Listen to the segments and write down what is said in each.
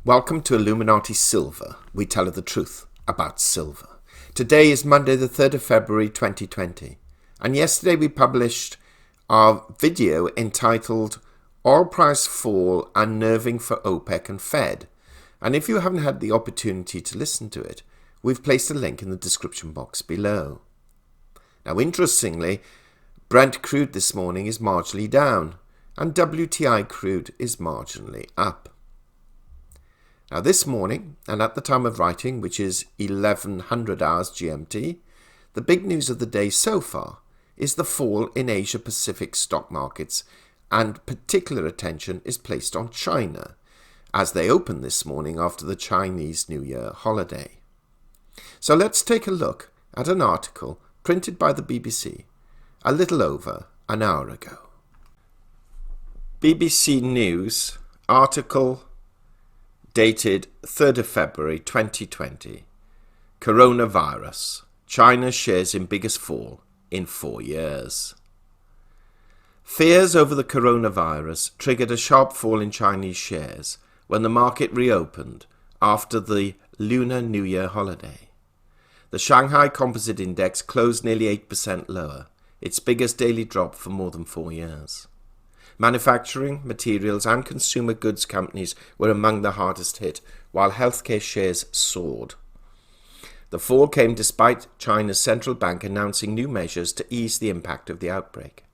Welcome to Illuminati Silver. We tell you the truth about silver. Today is Monday the 3rd of February 2020. And yesterday we published our video entitled Oil Price Fall Unnerving for OPEC and Fed. And if you haven't had the opportunity to listen to it, we've placed a link in the description box below. Now interestingly, Brent Crude this morning is marginally down and WTI Crude is marginally up. Now this morning, and at the time of writing, which is 1100 hours GMT, the big news of the day so far is the fall in Asia Pacific stock markets, and particular attention is placed on China as they open this morning after the Chinese New Year holiday. So let's take a look at an article printed by the BBC a little over an hour ago. BBC News article dated 3rd of February 2020. Coronavirus. China shares in biggest fall in 4 years. Fears over the coronavirus triggered a sharp fall in Chinese shares when the market reopened after the Lunar New Year holiday. The Shanghai Composite Index closed nearly 8% lower, its biggest daily drop for more than 4 years. Manufacturing, materials and consumer goods companies were among the hardest hit, while healthcare shares soared. The fall came despite China's central bank announcing new measures to ease the impact of the outbreak.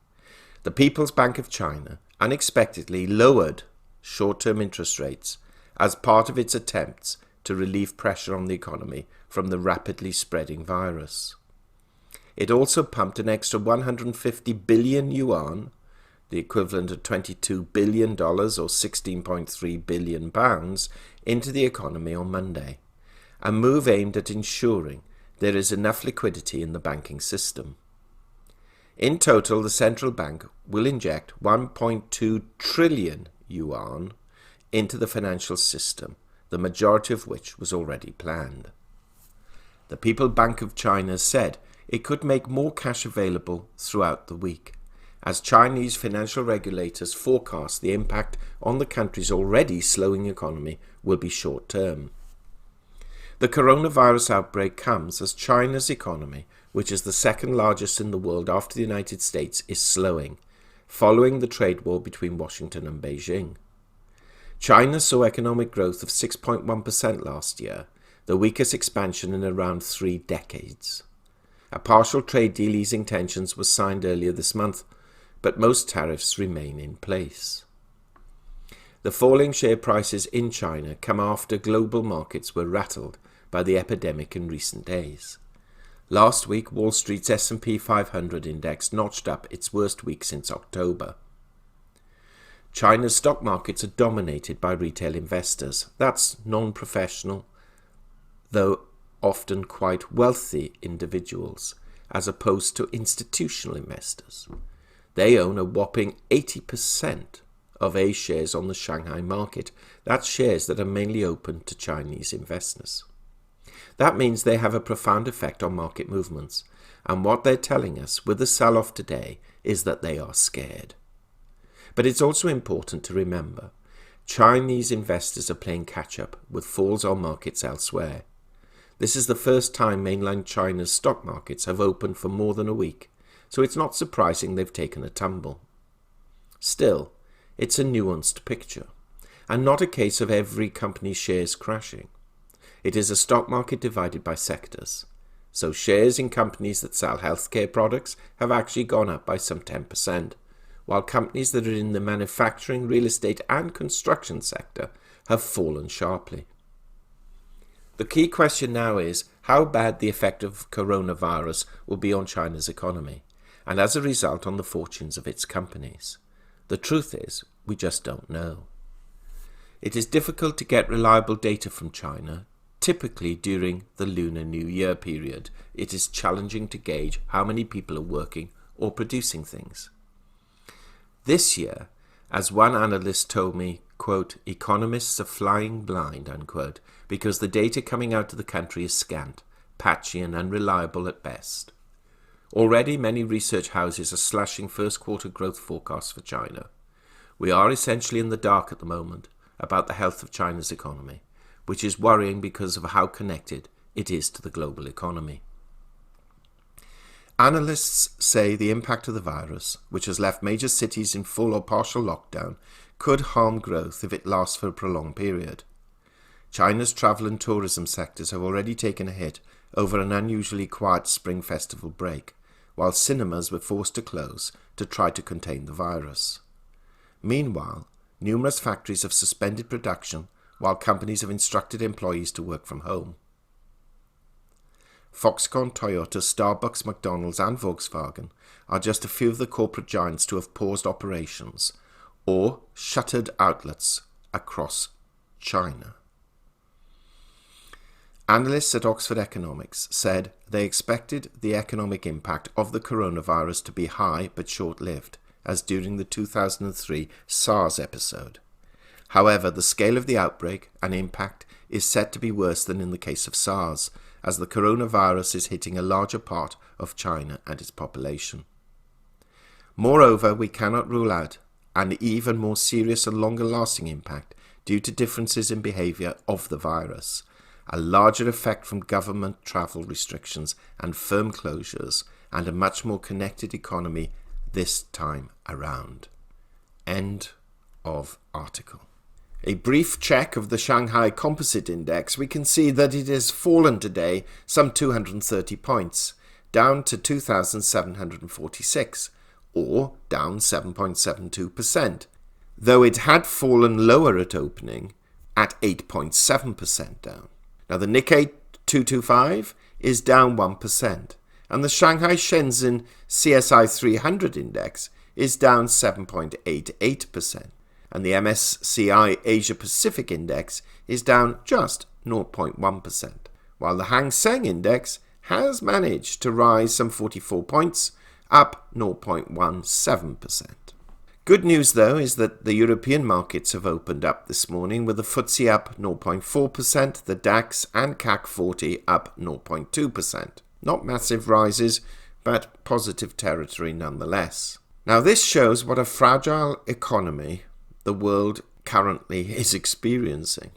The People's Bank of China unexpectedly lowered short-term interest rates as part of its attempts to relieve pressure on the economy from the rapidly spreading virus. It also pumped an extra 150 billion yuan, the equivalent of $22 billion or 16.3 billion pounds, into the economy on Monday, a move aimed at ensuring there is enough liquidity in the banking system. In total, the central bank will inject 1.2 trillion yuan into the financial system, the majority of which was already planned. The People's Bank of China said it could make more cash available throughout the week, as Chinese financial regulators forecast the impact on the country's already slowing economy will be short-term. The coronavirus outbreak comes as China's economy, which is the second largest in the world after the United States, is slowing, following the trade war between Washington and Beijing. China saw economic growth of 6.1% last year, the weakest expansion in around 3 decades. A partial trade deal easing tensions was signed earlier this month, but most tariffs remain in place. The falling share prices in China come after global markets were rattled by the epidemic in recent days. Last week, Wall Street's S&P 500 index notched up its worst week since October. China's stock markets are dominated by retail investors. That's non-professional, though often quite wealthy individuals, as opposed to institutional investors. They own a whopping 80% of A shares on the Shanghai market. That's shares that are mainly open to Chinese investors. That means they have a profound effect on market movements, and what they're telling us with the sell-off today is that they are scared. But it's also important to remember, Chinese investors are playing catch-up with falls on markets elsewhere. This is the first time mainland China's stock markets have opened for more than a week, so it's not surprising they've taken a tumble. Still, it's a nuanced picture, and not a case of every company's shares crashing. It is a stock market divided by sectors, so shares in companies that sell healthcare products have actually gone up by some 10%, while companies that are in the manufacturing, real estate and construction sector have fallen sharply. The key question now is how bad the effect of coronavirus will be on China's economy, and as a result on the fortunes of its companies. The truth is, we just don't know. It is difficult to get reliable data from China. Typically during the Lunar New Year period, it is challenging to gauge how many people are working or producing things. This year, as one analyst told me, quote, economists are flying blind, unquote, because the data coming out of the country is scant, patchy and unreliable at best. Already, many research houses are slashing first quarter growth forecasts for China. We are essentially in the dark at the moment, about the health of China's economy, which is worrying because of how connected it is to the global economy. Analysts say the impact of the virus, which has left major cities in full or partial lockdown, could harm growth if it lasts for a prolonged period. China's travel and tourism sectors have already taken a hit over an unusually quiet spring festival break, while cinemas were forced to close to try to contain the virus. Meanwhile, numerous factories have suspended production while companies have instructed employees to work from home. Foxconn, Toyota, Starbucks, McDonald's and Volkswagen are just a few of the corporate giants to have paused operations or shuttered outlets across China. Analysts at Oxford Economics said they expected the economic impact of the coronavirus to be high but short-lived, as during the 2003 SARS episode. However, the scale of the outbreak and impact is set to be worse than in the case of SARS, as the coronavirus is hitting a larger part of China and its population. Moreover, we cannot rule out an even more serious and longer-lasting impact due to differences in behaviour of the virus, a larger effect from government travel restrictions and firm closures, and a much more connected economy this time around. End of article. A brief check of the Shanghai Composite Index, we can see that it has fallen today some 230 points, down to 2,746, or down 7.72%, though it had fallen lower at opening at 8.7% down. Now the Nikkei 225 is down 1%, and the Shanghai Shenzhen CSI 300 index is down 7.88%, and the MSCI Asia Pacific index is down just 0.1%, while the Hang Seng index has managed to rise some 44 points, up 0.17%. Good news, though, is that the European markets have opened up this morning, with the FTSE up 0.4%, the DAX and CAC 40 up 0.2%. Not massive rises, but positive territory nonetheless. Now, this shows what a fragile economy the world currently is experiencing.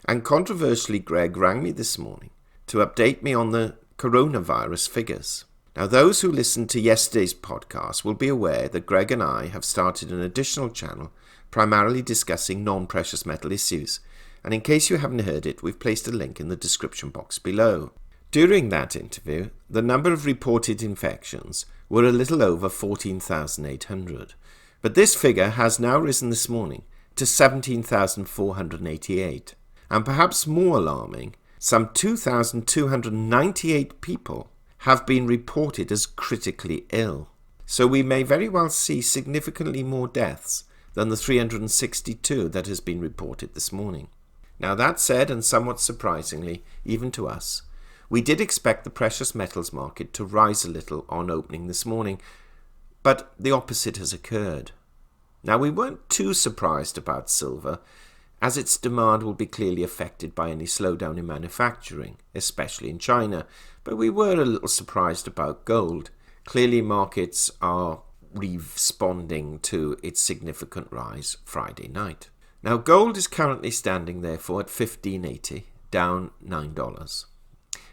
And controversially, Greg rang me this morning to update me on the coronavirus figures. Now, those who listened to yesterday's podcast will be aware that Greg and I have started an additional channel primarily discussing non-precious metal issues, and in case you haven't heard it, we've placed a link in the description box below. During that interview, the number of reported infections were a little over 14,800, but this figure has now risen this morning to 17,488, and perhaps more alarming, some 2,298 people have been reported as critically ill. So we may very well see significantly more deaths than the 362 that has been reported this morning. Now that said, and somewhat surprisingly, even to us, we did expect the precious metals market to rise a little on opening this morning, but the opposite has occurred. Now we weren't too surprised about silver, as its demand will be clearly affected by any slowdown in manufacturing, especially in China, but we were a little surprised about gold. Clearly markets are responding to its significant rise Friday night. Now gold is currently standing therefore at $15.80, down $9,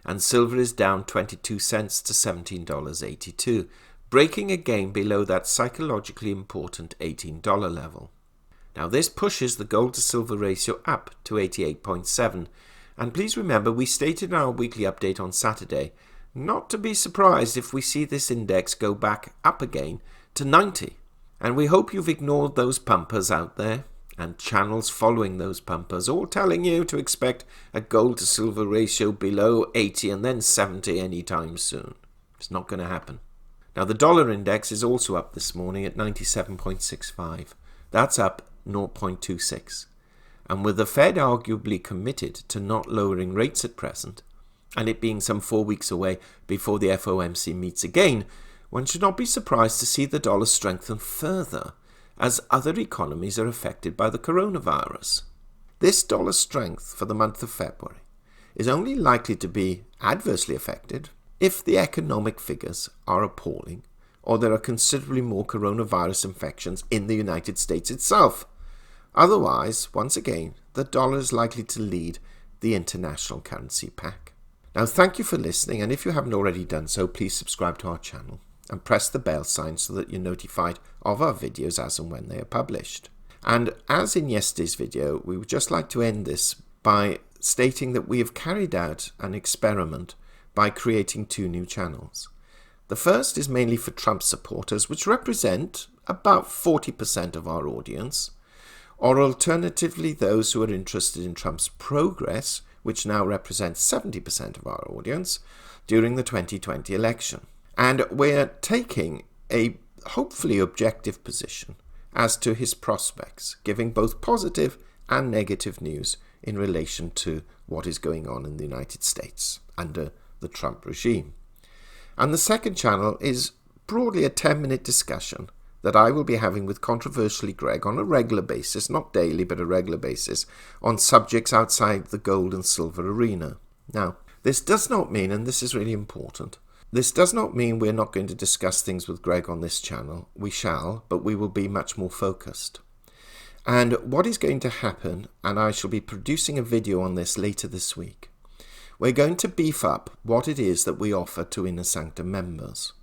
and silver is down 22 cents to $17.82, breaking again below that psychologically important $18 level. Now this pushes the gold to silver ratio up to 88.7, and please remember we stated in our weekly update on Saturday not to be surprised if we see this index go back up again to 90. And we hope you've ignored those pumpers out there and channels following those pumpers, all telling you to expect a gold to silver ratio below 80 and then 70 anytime soon. It's not going to happen. Now the dollar index is also up this morning at 97.65. That's up 0.26. And with the Fed arguably committed to not lowering rates at present, and it being some 4 weeks away before the FOMC meets again, one should not be surprised to see the dollar strengthen further as other economies are affected by the coronavirus. This dollar strength for the month of February is only likely to be adversely affected if the economic figures are appalling or there are considerably more coronavirus infections in the United States itself. Otherwise, once again, the dollar is likely to lead the international currency pack. Now, thank you for listening, and if you haven't already done so, please subscribe to our channel and press the bell sign so that you're notified of our videos as and when they are published. And as in yesterday's video, we would just like to end this by stating that we have carried out an experiment by creating 2 new channels. The first is mainly for Trump supporters, which represent about 40% of our audience, or alternatively those who are interested in Trump's progress, which now represents 70% of our audience, during the 2020 election. And we're taking a hopefully objective position as to his prospects, giving both positive and negative news in relation to what is going on in the United States under the Trump regime. And the second channel is broadly a 10-minute discussion that I will be having with Controversially Greg on a regular basis, not daily, but a regular basis, on subjects outside the gold and silver arena. Now, this does not mean, and this is really important, this does not mean we're not going to discuss things with Greg on this channel. We shall, but we will be much more focused. And what is going to happen, and I shall be producing a video on this later this week, we're going to beef up what it is that we offer to Inner Sanctum members.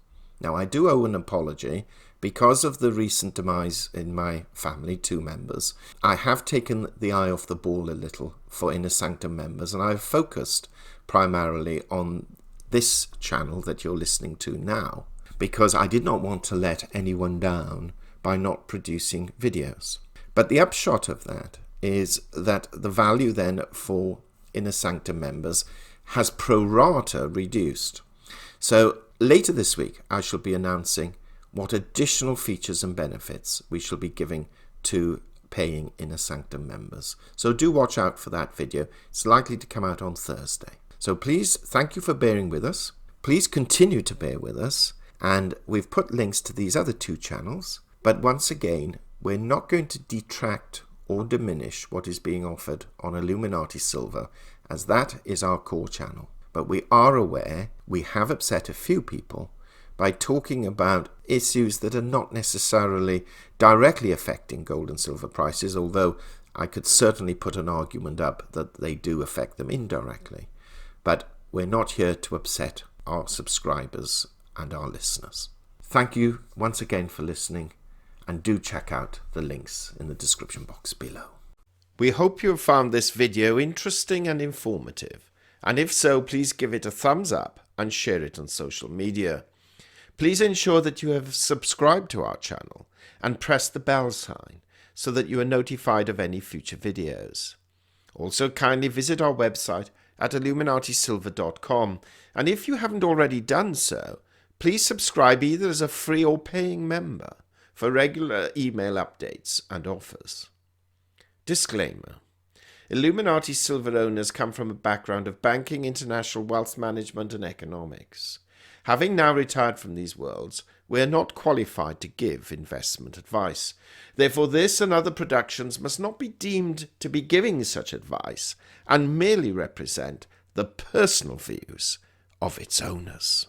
Now, I do owe an apology. Because of the recent demise in my family, 2 members, I have taken the eye off the ball a little for Inner Sanctum members, and I've focused primarily on this channel that you're listening to now, because I did not want to let anyone down by not producing videos. But the upshot of that is that the value then for Inner Sanctum members has pro rata reduced. So later this week, I shall be announcing what additional features and benefits we shall be giving to paying Inner Sanctum members. So do watch out for that video. It's likely to come out on Thursday. So please, thank you for bearing with us. Please continue to bear with us. And we've put links to these other 2 channels. But once again, we're not going to detract or diminish what is being offered on Illuminati Silver, as that is our core channel. But we are aware we have upset a few people by talking about issues that are not necessarily directly affecting gold and silver prices, although I could certainly put an argument up that they do affect them indirectly. But we're not here to upset our subscribers and our listeners. Thank you once again for listening, and do check out the links in the description box below. We hope you have found this video interesting and informative, and if so, please give it a thumbs up and share it on social media. Please ensure that you have subscribed to our channel and press the bell sign so that you are notified of any future videos. Also, kindly visit our website at illuminatisilver.com, and if you haven't already done so, please subscribe either as a free or paying member for regular email updates and offers. Disclaimer: Illuminati Silver owners come from a background of banking, international wealth management and economics. Having now retired from these worlds, we are not qualified to give investment advice. Therefore, this and other productions must not be deemed to be giving such advice and merely represent the personal views of its owners.